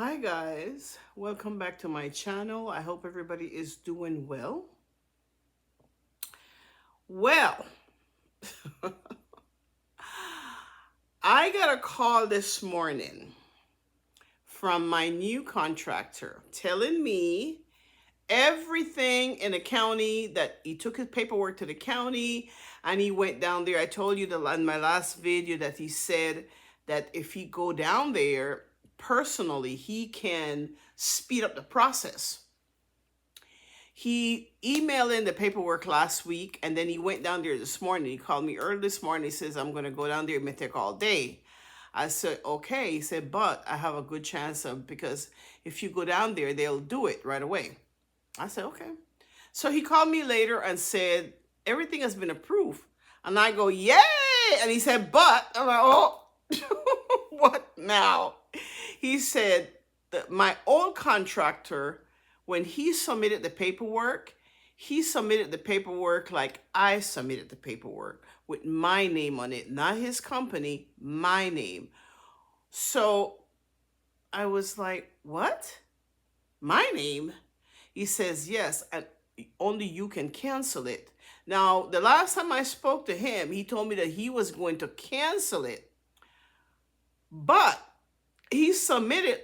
Hi guys, welcome back to my channel. I hope everybody is doing well. Well, I got a call this morning from my new contractor telling me everything in the county, that he took his paperwork to the county and he went down there. I told you in my last video that he said that if he go down there personally, he can speed up the process. He emailed in the paperwork last week and then he went down there this morning. He called me early this morning. He says, I'm going to go down there. It may take all day. I said, okay. He said, but I have a good chance of, because if you go down there, they'll do it right away. I said, okay. So he called me later and said, everything has been approved. And I go, yay. And he said, but I'm like, oh, what now? He said that my old contractor, when he submitted the paperwork, he submitted the paperwork like I submitted the paperwork with my name on it, not his company, my name. So I was like, what? My name? He says, yes, and only you can cancel it. Now, the last time I spoke to him, he told me that he was going to cancel it, but he submitted.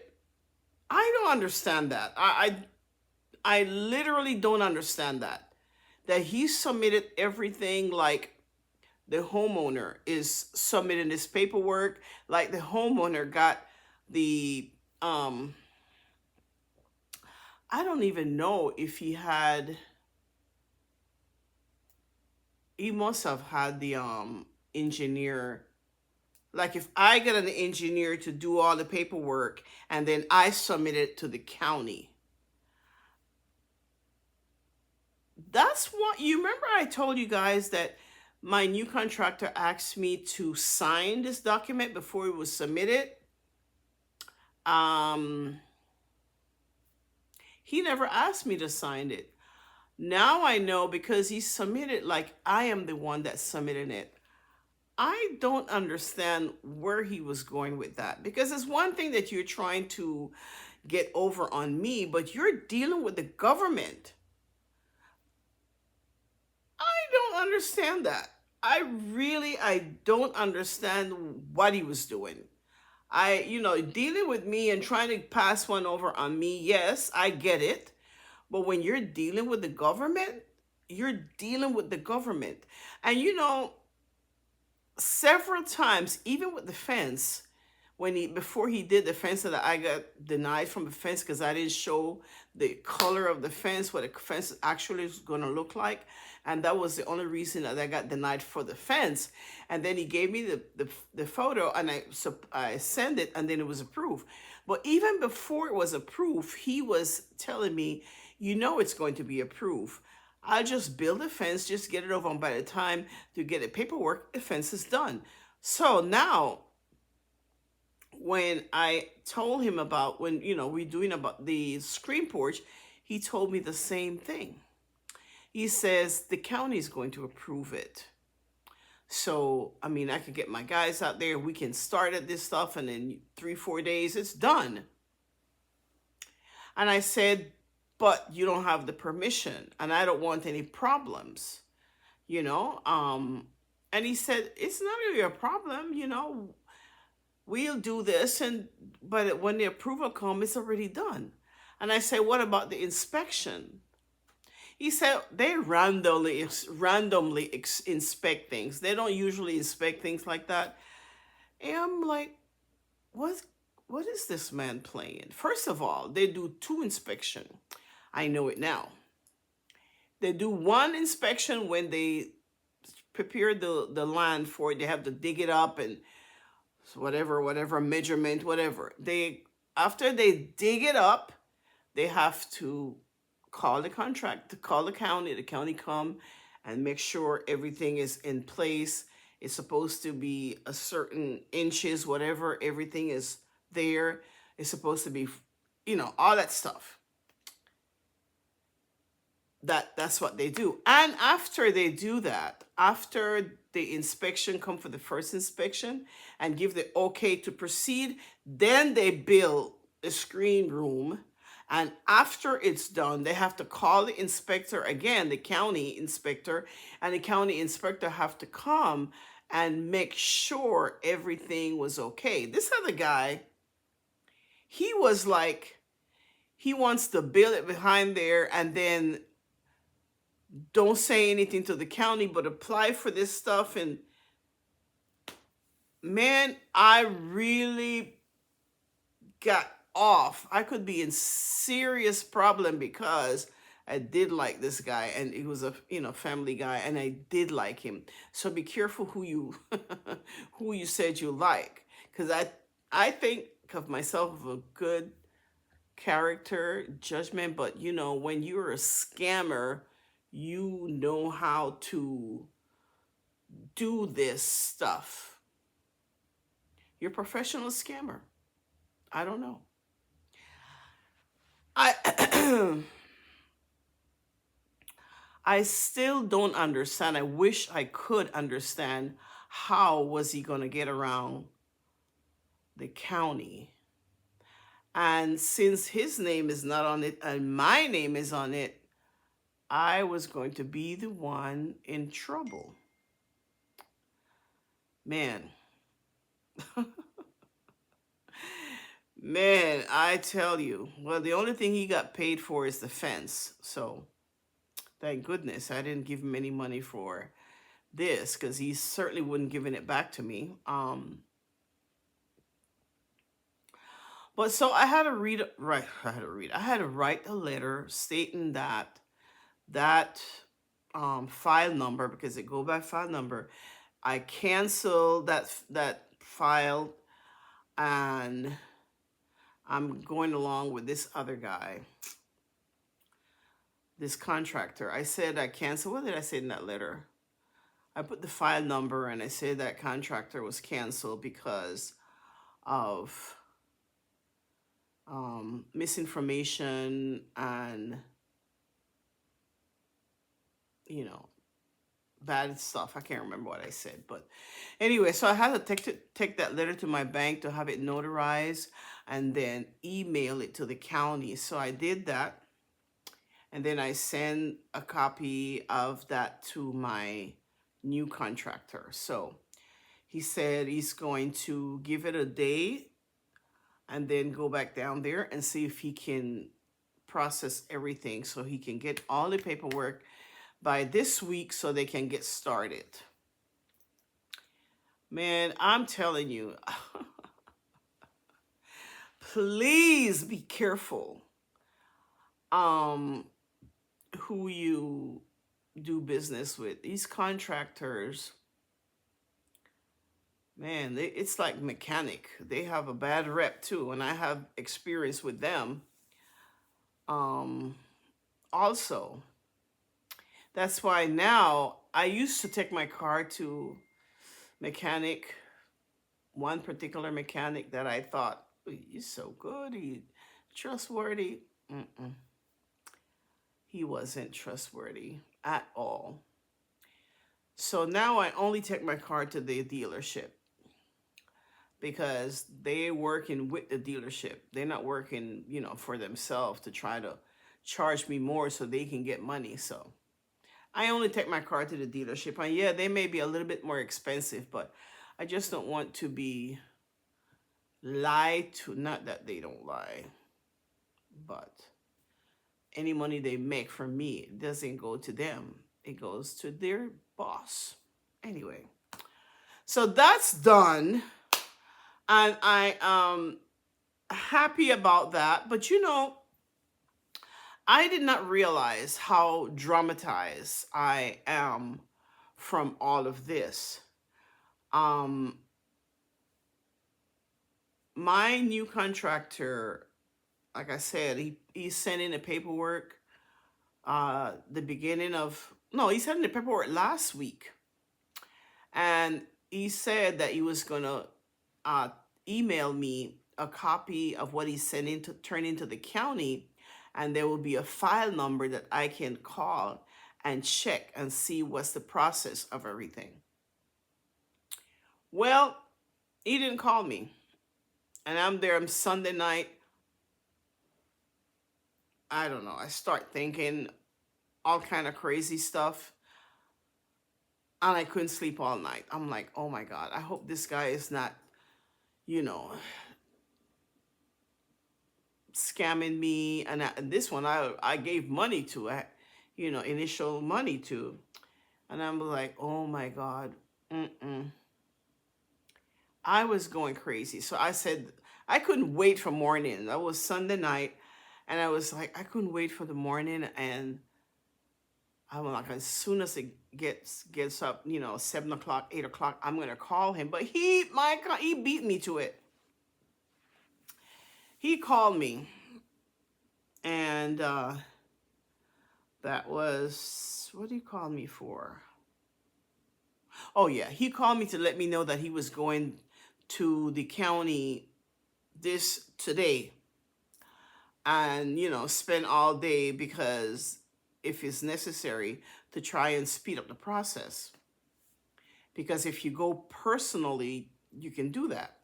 I don't understand that. I literally don't understand that. That he submitted everything like the homeowner is submitting this paperwork, like the homeowner got the I don't even know if he must have had the engineer. Like if I get an engineer to do all the paperwork and then I submit it to the county. That's what you remember I told you guys that my new contractor asked me to sign this document before it was submitted. He never asked me to sign it. Now I know because he submitted like I am the one that submitted it. I don't understand where he was going with that, because it's one thing that you're trying to get over on me, but you're dealing with the government. I don't understand that. I don't understand what he was doing. Dealing with me and trying to pass one over on me, yes, I get it. But when you're dealing with the government, you're dealing with the government. And several times, even with the fence, before he did the fence, that I got denied from the fence because I didn't show the color of the fence, what the fence actually is going to look like, and that was the only reason that I got denied for the fence. And then he gave me the photo, and I sent it, and then it was approved. But even before it was approved, he was telling me, it's going to be approved. I'll just build a fence, just get it over, and by the time to get the paperwork, the fence is done. So now, when I told him about we're doing about the screen porch, he told me the same thing. He says the county is going to approve it. So, I mean, I could get my guys out there, we can start at this stuff, and in 3-4 days, it's done. And I said, but you don't have the permission, and I don't want any problems, And he said, it's not really a problem, we'll do this, but when the approval comes, it's already done. And I said, what about the inspection? He said they randomly inspect things. They don't usually inspect things like that. And I'm like, what is this man playing? First of all, they do 2 inspections. I know it now. They do 1 inspection when they prepare the land for it. They have to dig it up and whatever measurement, whatever. After they dig it up, they have to call the county come and make sure everything is in place. It's supposed to be a certain inches, whatever, everything is there. It's supposed to be, all that stuff. That's what they do. And after they do that, after the inspection come for the first inspection and give the okay to proceed, then they bill a screen room, and after it's done they have to call the inspector again, the county inspector, and the county inspector have to come and make sure everything was okay. This other guy, he was like, he wants to build it behind there and then don't say anything to the county but apply for this stuff. And man, I really got off. I could be in serious problem because I did like this guy, and he was a family guy, and I did like him. So be careful who you who you said you like, because I think of myself of a good character judgment, but when you're a scammer, you know how to do this stuff. You're a professional scammer. I don't know. I I still don't understand. I wish I could understand how was he going to get around the county. And since his name is not on it and my name is on it, I was going to be the one in trouble. Man, man, I tell you. Well, the only thing he got paid for is the fence. So thank goodness I didn't give him any money for this, because he certainly wouldn't giving it back to me. But so I had to read, right? I had to write a letter stating that file number, because it go by file number. I canceled that file, and I'm going along with this other guy, this contractor. I said I canceled. What did I say in that letter? I put the file number, and I said that contractor was canceled because of misinformation and bad stuff. I can't remember what I said, but anyway, so I had to take that letter to my bank to have it notarized and then email it to the county. So I did that, and then I sent a copy of that to my new contractor. So he said he's going to give it a day and then go back down there and see if he can process everything so he can get all the paperwork by this week so they can get started. Man, I'm telling you, please be careful who you do business with. These contractors, man, it's like mechanic. They have a bad rep too, and I have experience with them. Also, that's why now I used to take my car to mechanic, one particular mechanic that I thought, he's so good, he's trustworthy. Mm-mm. He wasn't trustworthy at all. So now I only take my car to the dealership, because they're working with the dealership. They're not working, for themselves to try to charge me more so they can get money. So I only take my car to the dealership. And yeah, they may be a little bit more expensive, but I just don't want to be lied to. Not that they don't lie, but any money they make from me, it doesn't go to them. It goes to their boss. Anyway, so that's done. And I am happy about that. But I did not realize how dramatized I am from all of this. My new contractor, like I said, he sent in the paperwork the beginning of, no, he sent in the paperwork last week. And he said that he was going to email me a copy of what he sent in to turn into the county, and there will be a file number that I can call and check and see what's the process of everything. Well, he didn't call me, and I'm there. I'm Sunday night. I don't know. I start thinking all kind of crazy stuff, and I couldn't sleep all night. I'm like, oh my God, I hope this guy is not, you know, scamming me. And this one, I gave money to, initial money to, and I'm like, oh my God, mm-mm. I was going crazy. So I said, I couldn't wait for morning. That was Sunday night. And I was like, I couldn't wait for the morning. And I'm like, as soon as it gets up, 7 o'clock, 8 o'clock, I'm gonna call him. But my God, he beat me to it. He called me, and that was, what did he call me for? Oh yeah, he called me to let me know that he was going to the county this today, and spend all day, because if it's necessary, to try and speed up the process, because if you go personally, you can do that.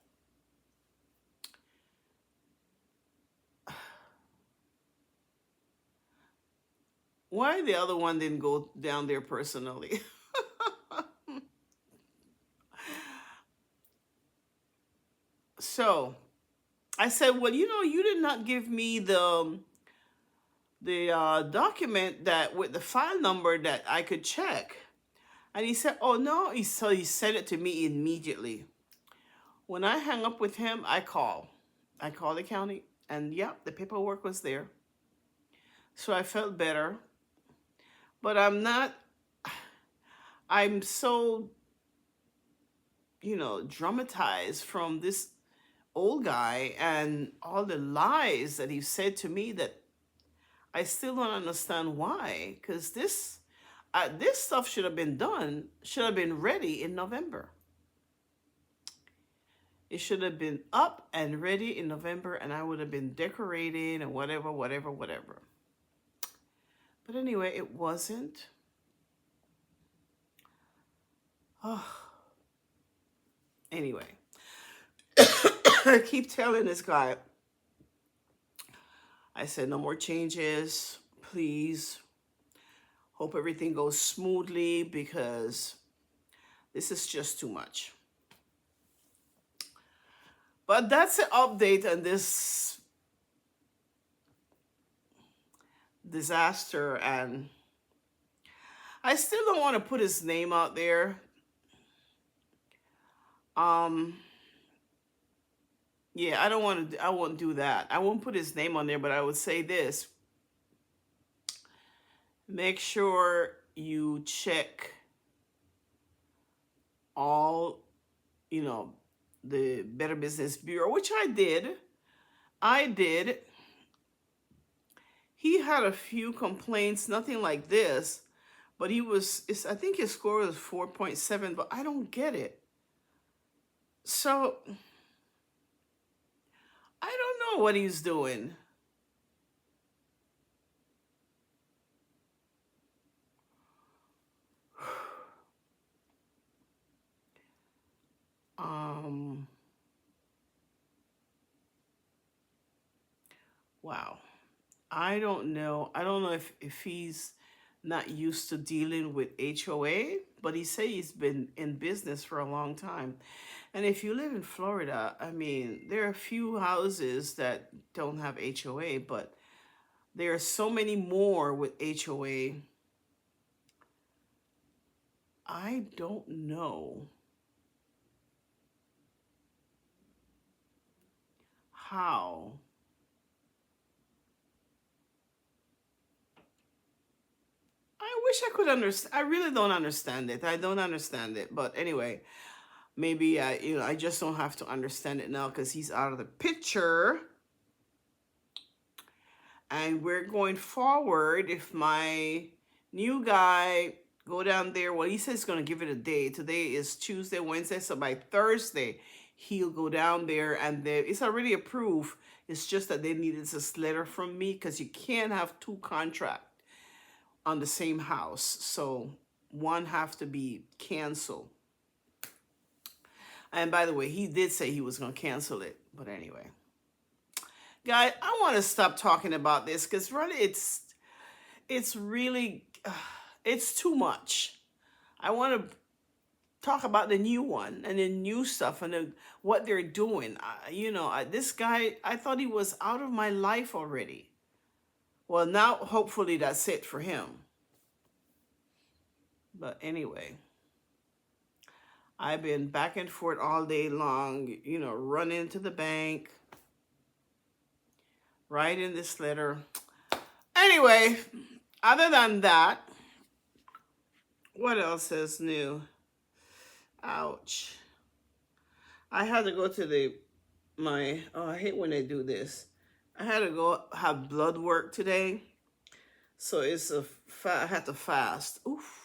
Why the other one didn't go down there personally? So I said, well, you did not give me the document that with the file number that I could check. And he said, oh no, he sent it to me immediately. When I hang up with him, I call the county, and yeah, the paperwork was there. So I felt better, but I'm so, dramatized from this old guy and all the lies that he said to me, that I still don't understand why. Because this stuff should have been ready in November. It should have been up and ready in November, and I would have been decorating and whatever, whatever, whatever. But anyway, it wasn't. Oh, anyway, I keep telling this guy, I said, no more changes, please. Hope everything goes smoothly, because this is just too much. But that's an update on this disaster. And I still don't want to put his name out there. Yeah, I won't do that. I won't put his name on there, but I would say this. Make sure you check all, the Better Business Bureau, which I did. I did. He had a few complaints, nothing like this, but I think his score was 4.7, but I don't get it. So I don't know what he's doing. Wow. I don't know. I don't know if he's not used to dealing with HOA, but he say he's been in business for a long time. And if you live in Florida, I mean, there are a few houses that don't have HOA, but there are so many more with HOA. I don't know how. I wish I could understand. I really don't understand it. I don't understand it. But anyway, maybe I just don't have to understand it now, because he's out of the picture. And we're going forward. If my new guy go down there, well, he says he's going to give it a day. Today is Tuesday, Wednesday. So by Thursday, he'll go down there, and it's already approved. It's just that they needed this letter from me, because you can't have two contracts on the same house. So one have to be canceled. And by the way, he did say he was going to cancel it. But anyway. Guys, I want to stop talking about this because really it's really it's too much. I want to talk about the new one and the new stuff and what they're doing. This guy, I thought he was out of my life already. Well, now hopefully that's it for him. But anyway, I've been back and forth all day long, running to the bank, writing this letter. Anyway, other than that, what else is new? Ouch. I had to go to I hate when they do this. I had to go have blood work today. So I had to fast. Oof.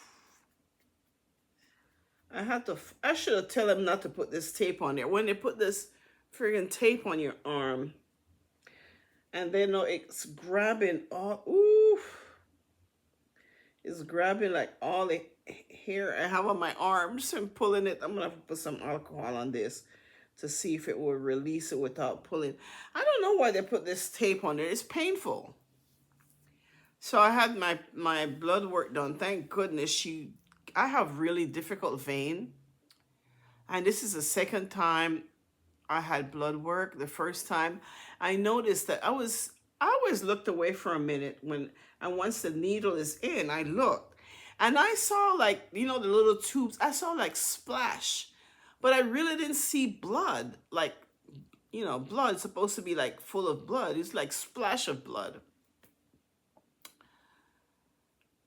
I should have tell them not to put this tape on there. When they put this friggin' tape on your arm, and then it's grabbing all, oof. It's grabbing like all the hair I have on my arms and pulling it. I'm gonna have to put some alcohol on this to see if it will release it without pulling. I don't know why they put this tape on there. It's painful. So I had my blood work done. Thank goodness I have really difficult vein. And this is the second time I had blood work. The first time I noticed that I always looked away for a minute and once the needle is in, I looked. And I saw the little tubes, I saw splash. But I really didn't see blood. Blood is supposed to be full of blood. It's like splash of blood.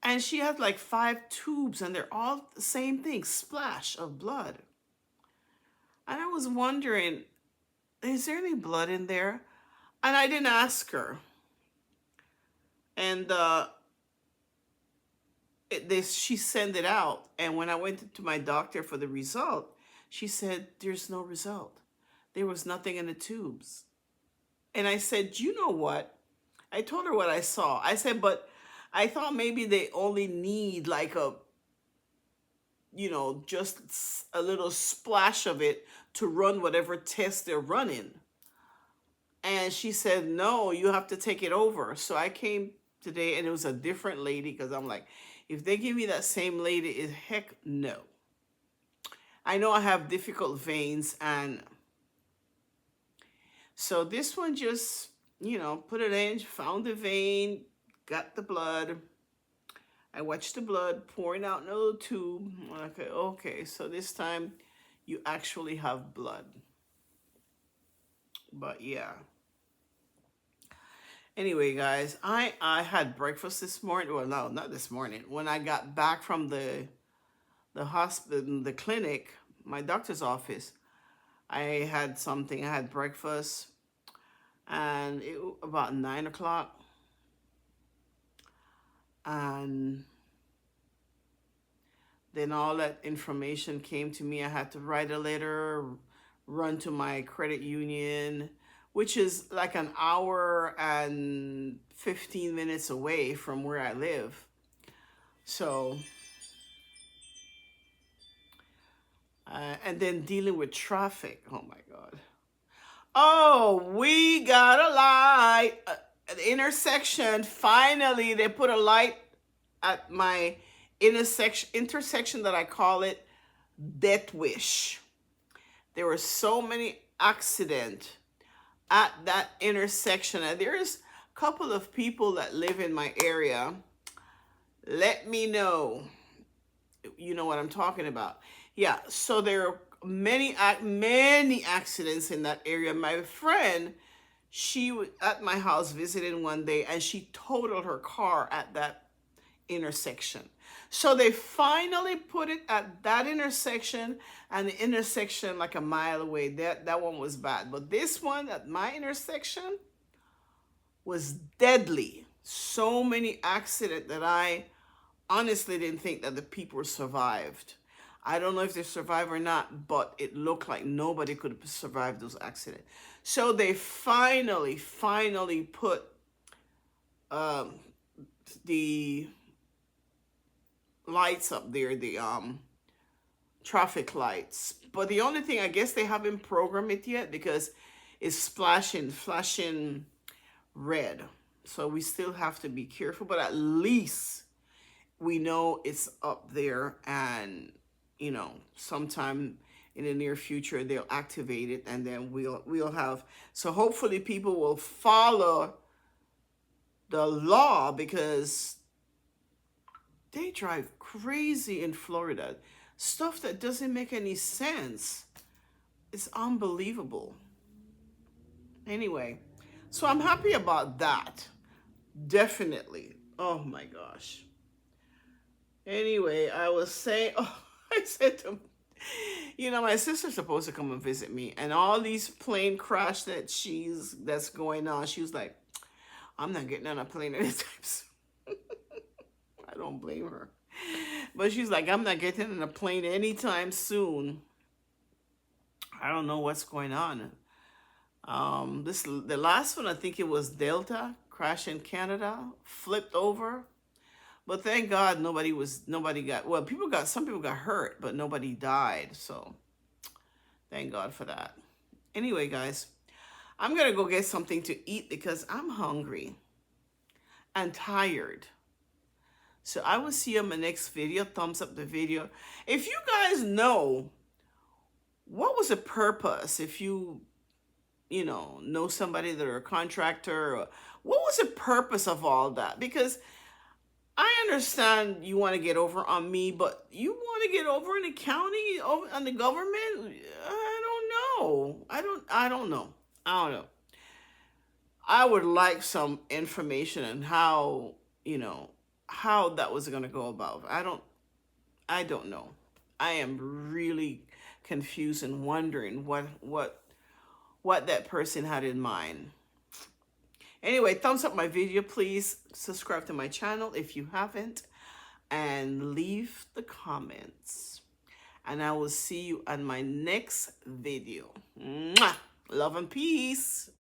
And she has 5 tubes and they're all the same thing, splash of blood. And I was wondering, is there any blood in there? And I didn't ask her. And she sent it out. And when I went to my doctor for the result, she said, there's no result. There was nothing in the tubes. And I said, you know what? I told her what I saw. I said, but I thought maybe they only need just a little splash of it to run whatever test they're running. And she said, no, you have to take it over. So I came today and it was a different lady because I'm like, if they give me that same lady, heck no. I know I have difficult veins, and so this one just, put it in, found the vein, got the blood. I watched the blood pouring out in a little tube. Okay, so this time you actually have blood. But yeah. Anyway, guys, I had breakfast this morning. Well, no, not this morning. When I got back from the hospital, the clinic, my doctor's office, I had something. I had breakfast, and it was about 9 o'clock. And then all that information came to me. I had to write a letter, run to my credit union, which is like an hour and 15 minutes away from where I live. So, and then dealing with traffic. Oh my God. Oh, we got a light. The intersection, finally, they put a light at my intersection that I call it Death Wish. There were so many accidents at that intersection. And there's a couple of people that live in my area. Let me know. You know what I'm talking about. Yeah, so there are many accidents in that area. My friend, she was at my house visiting one day, and she totaled her car at that intersection. So they finally put it at that intersection, and the intersection like a mile away. That one was bad. But this one at my intersection was deadly. So many accidents that I honestly didn't think that the people survived. I don't know if they survived or not, but it looked like nobody could survive those accidents. So they finally put the lights up there, the traffic lights. But the only thing, I guess they haven't programmed it yet because it's flashing red. So we still have to be careful, but at least we know it's up there, and sometime in the near future they'll activate it, and then we'll have, so hopefully people will follow the law, because they drive crazy in Florida. Stuff that doesn't make any sense. It's unbelievable. Anyway, so I'm happy about that. Definitely. Oh my gosh. Anyway, I was saying, oh, I said to, my sister's supposed to come and visit me, and all these plane crash that's going on. She was like, I'm not getting on a plane anytime soon. I don't blame her. But she's like, I'm not getting on a plane anytime soon. I don't know what's going on. The last one, I think it was Delta, crash in Canada, flipped over. But thank God nobody got, well, some people got hurt, but nobody died. So thank God for that. Anyway, guys, I'm going to go get something to eat because I'm hungry and tired. So I will see you in my next video. Thumbs up the video. If you guys know what was the purpose, if you know somebody that are a contractor, or what was the purpose of all that? Because I understand you want to get over on me, but you want to get over in the county, over on the government? I don't know. I don't know. I would like some information on how, how that was going to go about. I don't know. I am really confused and wondering what that person had in mind. Anyway, thumbs up my video, please. Subscribe to my channel if you haven't, and leave the comments. And I will see you on my next video. Mwah! Love and peace.